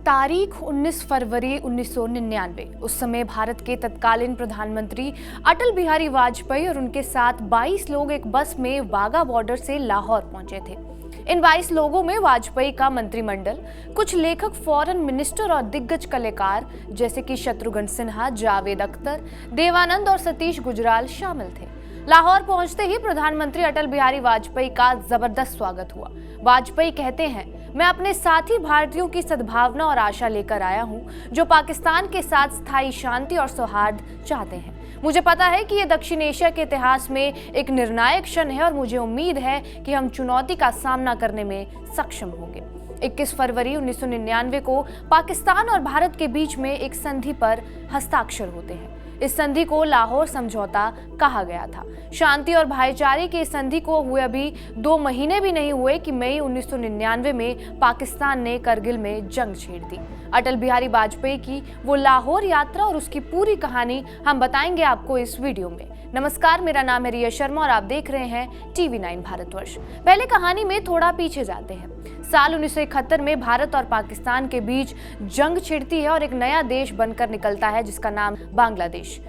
तारीख 19 फरवरी 1999। उस समय भारत के तत्कालीन प्रधानमंत्री अटल बिहारी वाजपेयी और उनके साथ 22 लोग एक बस में वाघा बॉर्डर से लाहौर पहुंचे थे। इन 22 लोगों में वाजपेयी का मंत्रिमंडल, कुछ लेखक, फॉरेन मिनिस्टर और दिग्गज कलाकार जैसे कि शत्रुघ्न सिन्हा, जावेद अख्तर, देवानंद और सतीश गुजराल शामिल थे। लाहौर पहुंचते ही प्रधानमंत्री अटल बिहारी वाजपेयी का जबरदस्त स्वागत हुआ। वाजपेयी कहते हैं, मैं अपने साथी भारतीयों की सद्भावना और आशा लेकर आया हूं, जो पाकिस्तान के साथ स्थायी शांति और सौहार्द चाहते हैं। मुझे पता है कि ये दक्षिण एशिया के इतिहास में एक निर्णायक क्षण है और मुझे उम्मीद है कि हम चुनौती का सामना करने में सक्षम होंगे। 21 फरवरी 1999 को पाकिस्तान और भारत के बीच में एक संधि पर हस्ताक्षर होते हैं। इस संधि को लाहौर समझौता कहा गया था। शांति और भाईचारे की इस संधि को हुए अभी 2 महीने भी नहीं हुए कि मई 1999 में पाकिस्तान ने करगिल में जंग छेड़ दी। अटल बिहारी वाजपेयी की वो लाहौर यात्रा और उसकी पूरी कहानी हम बताएंगे आपको इस वीडियो में। नमस्कार, मेरा नाम है रिया शर्मा और आप देख रहे हैं TV9 भारतवर्ष। पहले कहानी में थोड़ा पीछे जाते हैं। साल 1971 में भारत और पाकिस्तान के बीच जंग छिड़ती है और एक नया देश बनकर निकलता है जिसका नाम बांग्लादेश।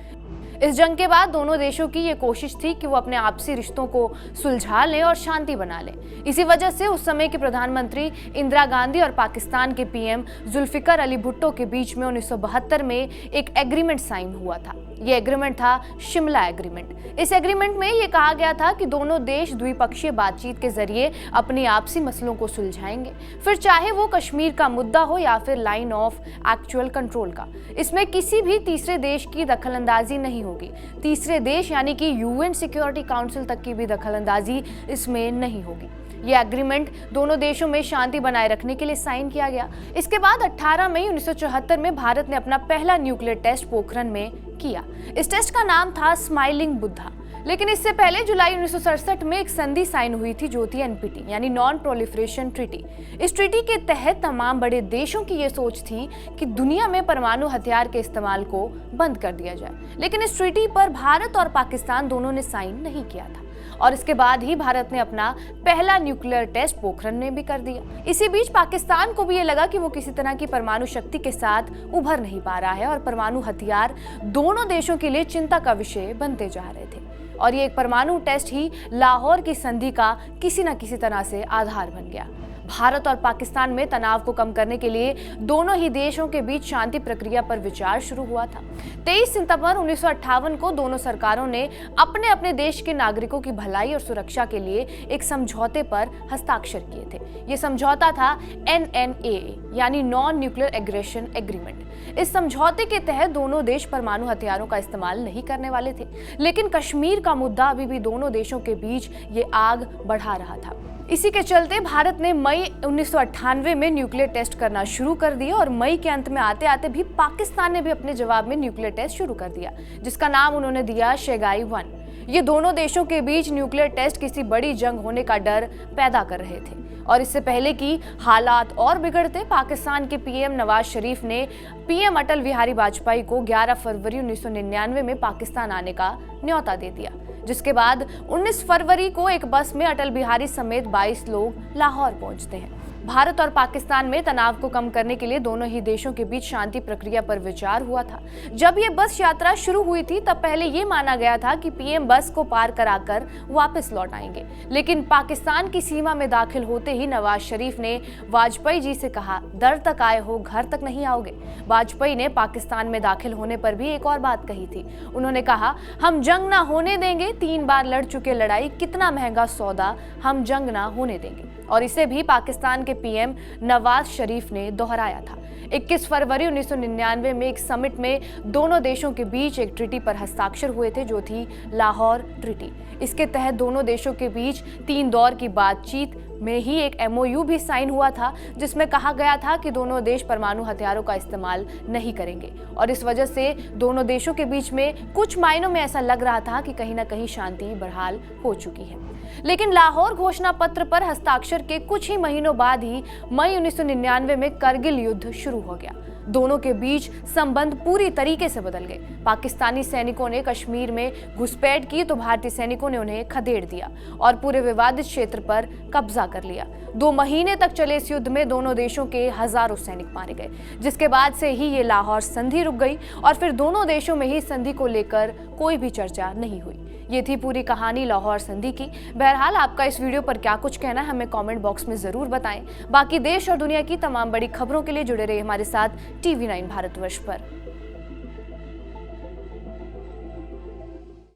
इस जंग के बाद दोनों देशों की ये कोशिश थी कि वो अपने आपसी रिश्तों को सुलझा लें और शांति बना लें। इसी वजह से उस समय के प्रधानमंत्री इंदिरा गांधी और पाकिस्तान के PM जुल्फिकार अली भुट्टो के बीच में 1972 में एक एग्रीमेंट साइन हुआ था। ये एग्रीमेंट था शिमला एग्रीमेंट। इस एग्रीमेंट में ये कहा गया था कि दोनों देश द्विपक्षीय बातचीत के जरिए अपनी आपसी मसलों को सुलझाएंगे, फिर चाहे वो कश्मीर का मुद्दा हो या फिर लाइन ऑफ एक्चुअल कंट्रोल का। इसमें किसी भी तीसरे देश की दखलंदाजी नहीं होगी। तीसरे देश यानी कि UN सिक्योरिटी काउंसिल तक की भी दखलंदाजी इसमें नहीं होगी। यह एग्रीमेंट दोनों देशों में शांति बनाए रखने के लिए साइन किया गया। इसके बाद 18 मई 1974 में भारत ने अपना पहला न्यूक्लियर टेस्ट पोखरण में किया। इस टेस्ट का नाम था स्माइलिंग बुद्धा। लेकिन इससे पहले जुलाई 1967 में एक संधि साइन हुई थी जो थी NPT यानी नॉन प्रोलिफरेशन ट्रीटी। इस ट्रीटी के तहत तमाम बड़े देशों की ये सोच थी कि दुनिया में परमाणु हथियार के इस्तेमाल को बंद कर दिया जाए। लेकिन इस ट्रीटी पर भारत और पाकिस्तान दोनों ने साइन नहीं किया था और इसके बाद ही भारत ने अपना पहला न्यूक्लियर टेस्ट पोखरण में भी कर दिया। इसी बीच पाकिस्तान को भी ये लगा कि वो किसी तरह की परमाणु शक्ति के साथ उभर नहीं पा रहा है और परमाणु हथियार दोनों देशों के लिए चिंता का विषय बनते जा रहे थे। और ये एक परमाणु टेस्ट ही लाहौर की संधि का किसी न किसी तरह से आधार बन गया। भारत और पाकिस्तान में तनाव को कम करने के लिए दोनों ही देशों के बीच शांति प्रक्रिया पर विचार शुरू हुआ था। 23 सितंबर 1958 को दोनों सरकारों ने अपने अपने देश के नागरिकों की भलाई और सुरक्षा के लिए एक समझौते पर हस्ताक्षर किए थे। ये समझौता था NNAA यानी नॉन न्यूक्लियर एग्रेशन एग्रीमेंट। इस समझौते के तहत दोनों देश परमाणु हथियारों का इस्तेमाल नहीं करने वाले थे। लेकिन कश्मीर का मुद्दा अभी भी दोनों देशों के बीच ये आग बढ़ा रहा था। इसी के चलते भारत ने मई 1998 में न्यूक्लियर टेस्ट करना शुरू कर दिया और मई के अंत में आते आते भी पाकिस्तान ने भी अपने जवाब में न्यूक्लियर टेस्ट शुरू कर दिया, जिसका नाम उन्होंने दिया शेगाई 1। ये दोनों देशों के बीच न्यूक्लियर टेस्ट किसी बड़ी जंग होने का डर पैदा कर रहे थे। और इससे पहले कि हालात और बिगड़ते, पाकिस्तान के PM नवाज शरीफ ने PM अटल बिहारी वाजपेयी को 11 फरवरी 1999 में पाकिस्तान आने का न्योता दे दिया, जिसके बाद 19 फरवरी को एक बस में अटल बिहारी समेत 22 लोग लाहौर पहुंचते हैं। भारत और पाकिस्तान में तनाव को कम करने के लिए दोनों ही देशों के बीच शांति प्रक्रिया पर विचार हुआ था। जब ये बस यात्रा शुरू हुई थी तब पहले ये माना गया था कि PM बस को पार कराकर वापस लौट आएंगे। लेकिन पाकिस्तान की सीमा में दाखिल होते ही नवाज शरीफ ने वाजपेयी जी से कहा, दर तक आए हो, घर तक नहीं आओगे। वाजपेयी ने पाकिस्तान में दाखिल होने पर भी एक और बात कही थी। उन्होंने कहा, हम जंग ना होने देंगे, 3 बार लड़ चुके लड़ाई, कितना महंगा सौदा, हम जंग ना होने देंगे। और इसे भी पाकिस्तान के PM नवाज शरीफ ने दोहराया था। 21 फरवरी 1999 में एक समिट में दोनों देशों के बीच एक ट्रीटी पर हस्ताक्षर हुए थे जो थी लाहौर ट्रीटी। इसके तहत दोनों देशों के बीच 3 दौर की बातचीत में ही एक MOU भी साइन हुआ था, जिसमें कहा गया था कि दोनों देश परमाणु हथियारों का इस्तेमाल नहीं करेंगे। और इस वजह से दोनों देशों के बीच में कुछ मायनों में ऐसा लग रहा था कि कहीं ना कहीं शांति बहाल हो चुकी है। लेकिन लाहौर घोषणा पत्र पर हस्ताक्षर के कुछ ही महीनों बाद ही मई 1999 में करगिल युद्ध शुरू हो गया। दोनों के बीच संबंध पूरी तरीके से बदल गए। पाकिस्तानी सैनिकों ने कश्मीर में घुसपैठ की तो भारतीय सैनिकों ने उन्हें खदेड़ दिया और पूरे विवादित क्षेत्र पर कब्जा कर लिया। 2 महीने तक चले इस युद्ध में दोनों देशों के हजारों सैनिक मारे गए, जिसके बाद से ही ये लाहौर संधि रुक गई और फिर दोनों देशों में ही संधि को लेकर कोई भी चर्चा नहीं हुई। ये थी पूरी कहानी लाहौर संधि की। बहरहाल आपका इस वीडियो पर क्या कुछ कहना है हमें कमेंट बॉक्स में जरूर बताएं। बाकी देश और दुनिया की तमाम बड़ी खबरों के लिए जुड़े रहिए हमारे साथ TV9 भारतवर्ष पर।